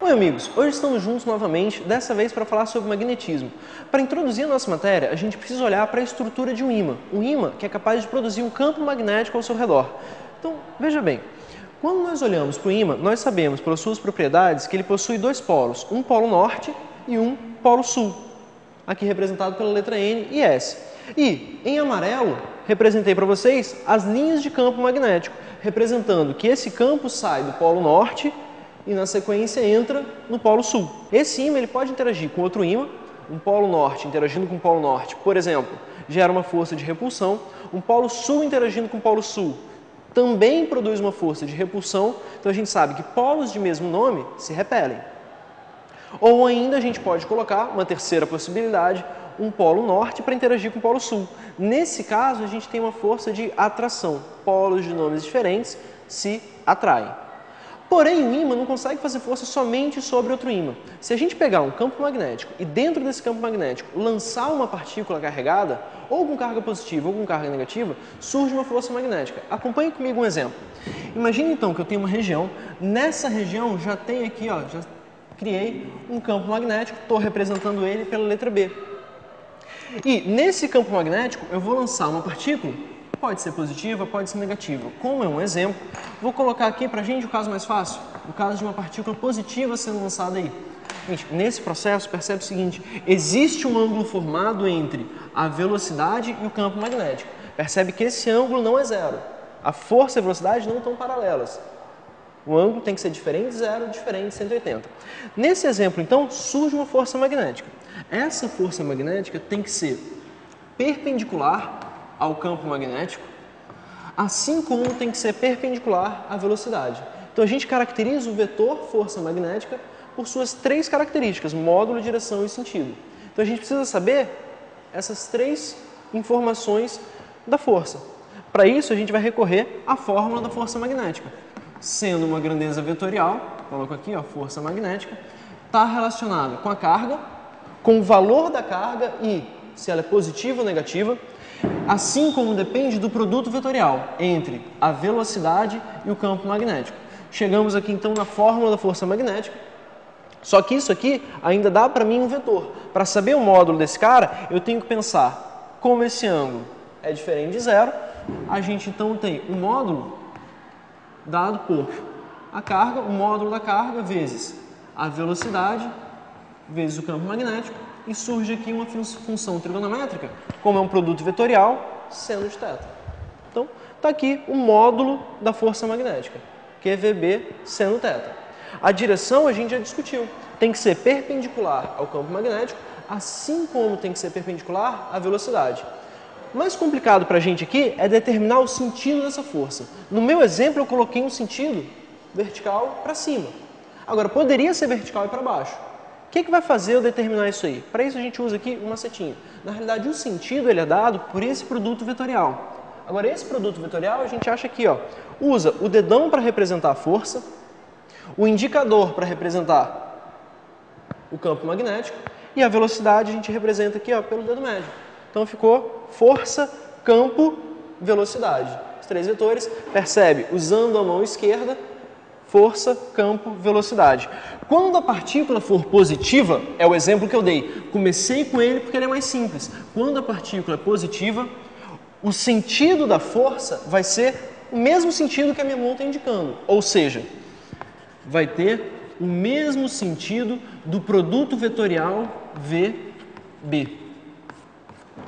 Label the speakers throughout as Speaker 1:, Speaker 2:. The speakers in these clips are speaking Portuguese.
Speaker 1: Oi amigos, hoje estamos juntos novamente, dessa vez para falar sobre magnetismo. Para introduzir a nossa matéria, a gente precisa olhar para a estrutura de um ímã. Um ímã que é capaz de produzir um campo magnético ao seu redor. Então, veja bem, quando nós olhamos para o ímã, nós sabemos pelas suas propriedades que ele possui dois polos, um polo norte e um polo sul, aqui representado pela letra N e S. E, em amarelo, representei para vocês as linhas de campo magnético, representando que esse campo sai do polo norte e na sequência entra no polo sul. Esse ímã ele pode interagir com outro ímã, um polo norte interagindo com o polo norte, por exemplo, gera uma força de repulsão, um polo sul interagindo com o polo sul também produz uma força de repulsão, então a gente sabe que polos de mesmo nome se repelem. Ou ainda a gente pode colocar uma terceira possibilidade, um polo norte para interagir com o polo sul. Nesse caso a gente tem uma força de atração, polos de nomes diferentes se atraem. Porém, o ímã não consegue fazer força somente sobre outro ímã. Se a gente pegar um campo magnético e dentro desse campo magnético lançar uma partícula carregada, ou com carga positiva ou com carga negativa, surge uma força magnética. Acompanhe comigo um exemplo. Imagine então que eu tenho uma região, nessa região já tem aqui, já criei um campo magnético, estou representando ele pela letra B. E nesse campo magnético eu vou lançar uma partícula, pode ser positiva, pode ser negativa. Como é um exemplo, vou colocar aqui para a gente o caso mais fácil, o caso de uma partícula positiva sendo lançada aí. Gente, nesse processo, percebe o seguinte, existe um ângulo formado entre a velocidade e o campo magnético. Percebe que esse ângulo não é zero. A força e a velocidade não estão paralelas. O ângulo tem que ser diferente de zero, diferente de 180. Nesse exemplo, então, surge uma força magnética. Essa força magnética tem que ser perpendicular ao campo magnético, assim como tem que ser perpendicular à velocidade. Então a gente caracteriza o vetor força magnética por suas três características, módulo, direção e sentido. Então a gente precisa saber essas três informações da força. Para isso a gente vai recorrer à fórmula da força magnética. Sendo uma grandeza vetorial, coloco aqui, força magnética, está relacionada com a carga, com o valor da carga e se ela é positiva ou negativa, assim como depende do produto vetorial entre a velocidade e o campo magnético. Chegamos aqui então na fórmula da força magnética, só que isso aqui ainda dá para mim um vetor. Para saber o módulo desse cara, eu tenho que pensar como esse ângulo é diferente de zero, a gente então tem o módulo dado por a carga, o módulo da carga vezes a velocidade vezes o campo magnético, e surge aqui uma função trigonométrica, como é um produto vetorial, seno de θ. Então, está aqui o módulo da força magnética, que é VB seno θ. A direção a gente já discutiu, tem que ser perpendicular ao campo magnético, assim como tem que ser perpendicular à velocidade. O mais complicado para a gente aqui é determinar o sentido dessa força. No meu exemplo, eu coloquei um sentido vertical para cima. Agora, poderia ser vertical e para baixo. O que vai fazer eu determinar isso aí? Para isso a gente usa aqui uma setinha. Na realidade, o sentido ele é dado por esse produto vetorial. Agora, esse produto vetorial a gente acha aqui, usa o dedão para representar a força, o indicador para representar o campo magnético e a velocidade a gente representa aqui pelo dedo médio. Então ficou força, campo, velocidade. Os três vetores, percebe, usando a mão esquerda, força, campo, velocidade. Quando a partícula for positiva, é o exemplo que eu dei. Comecei com ele porque ele é mais simples. Quando a partícula é positiva, o sentido da força vai ser o mesmo sentido que a minha mão está indicando. Ou seja, vai ter o mesmo sentido do produto vetorial VB.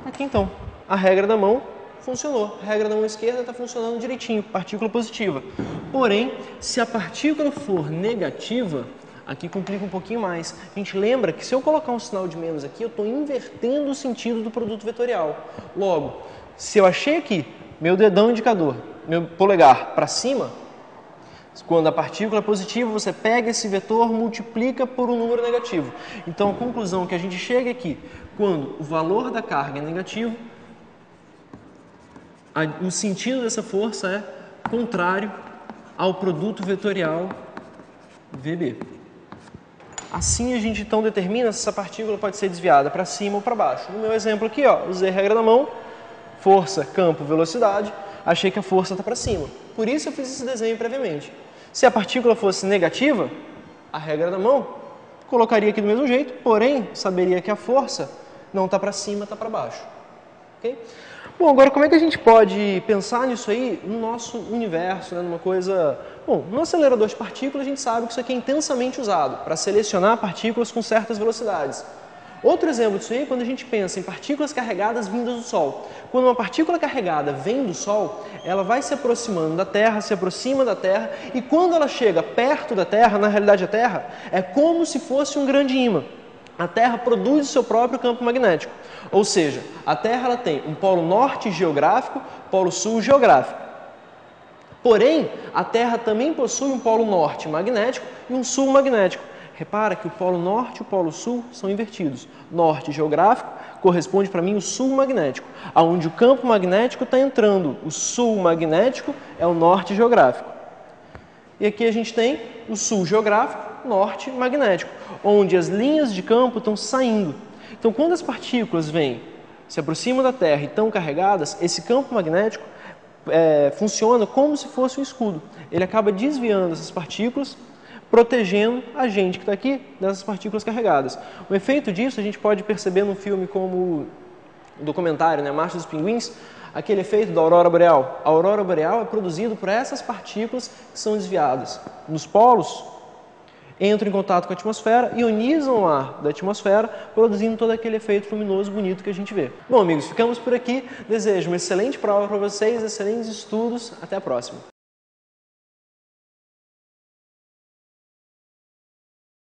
Speaker 1: Aqui então, a regra da mão funcionou. A regra da mão esquerda está funcionando direitinho, partícula positiva. Porém, se a partícula for negativa, aqui complica um pouquinho mais. A gente lembra que se eu colocar um sinal de menos aqui, eu estou invertendo o sentido do produto vetorial. Logo, se eu achei aqui meu dedão indicador, meu polegar para cima, quando a partícula é positiva, você pega esse vetor, multiplica por um número negativo. Então, a conclusão que a gente chega aqui, quando o valor da carga é negativo, o sentido dessa força é contrário ao produto vetorial VB. Assim a gente então determina se essa partícula pode ser desviada para cima ou para baixo. No meu exemplo aqui, usei a regra da mão, força, campo, velocidade, achei que a força está para cima. Por isso eu fiz esse desenho previamente. Se a partícula fosse negativa, a regra da mão, colocaria aqui do mesmo jeito, porém, saberia que a força não está para cima, está para baixo. Okay? Bom, agora como é que a gente pode pensar nisso aí no nosso universo, né, numa coisa... Bom, no acelerador de partículas a gente sabe que isso aqui é intensamente usado para selecionar partículas com certas velocidades. Outro exemplo disso aí é quando a gente pensa em partículas carregadas vindas do Sol. Quando uma partícula carregada vem do Sol, ela vai se aproximando da Terra, se aproxima da Terra, e quando ela chega perto da Terra, na realidade a Terra, é como se fosse um grande ímã. A Terra produz o seu próprio campo magnético. Ou seja, a Terra ela tem um polo norte geográfico, polo sul geográfico. Porém, a Terra também possui um polo norte magnético e um sul magnético. Repara que o polo norte e o polo sul são invertidos. Norte geográfico corresponde para mim o sul magnético. Onde o campo magnético está entrando, o sul magnético é o norte geográfico. E aqui a gente tem o sul geográfico, norte magnético, onde as linhas de campo estão saindo. Então, quando as partículas vêm, se aproximam da Terra e estão carregadas, esse campo magnético funciona como se fosse um escudo. Ele acaba desviando essas partículas, protegendo a gente que está aqui dessas partículas carregadas. O efeito disso a gente pode perceber num filme como o documentário, né, Marcha dos Pinguins, aquele efeito da aurora boreal. A aurora boreal é produzido por essas partículas que são desviadas. Nos polos, entram em contato com a atmosfera, ionizam o ar da atmosfera, produzindo todo aquele efeito luminoso bonito que a gente vê. Bom, amigos, ficamos por aqui. Desejo uma excelente prova para vocês, excelentes estudos. Até a próxima.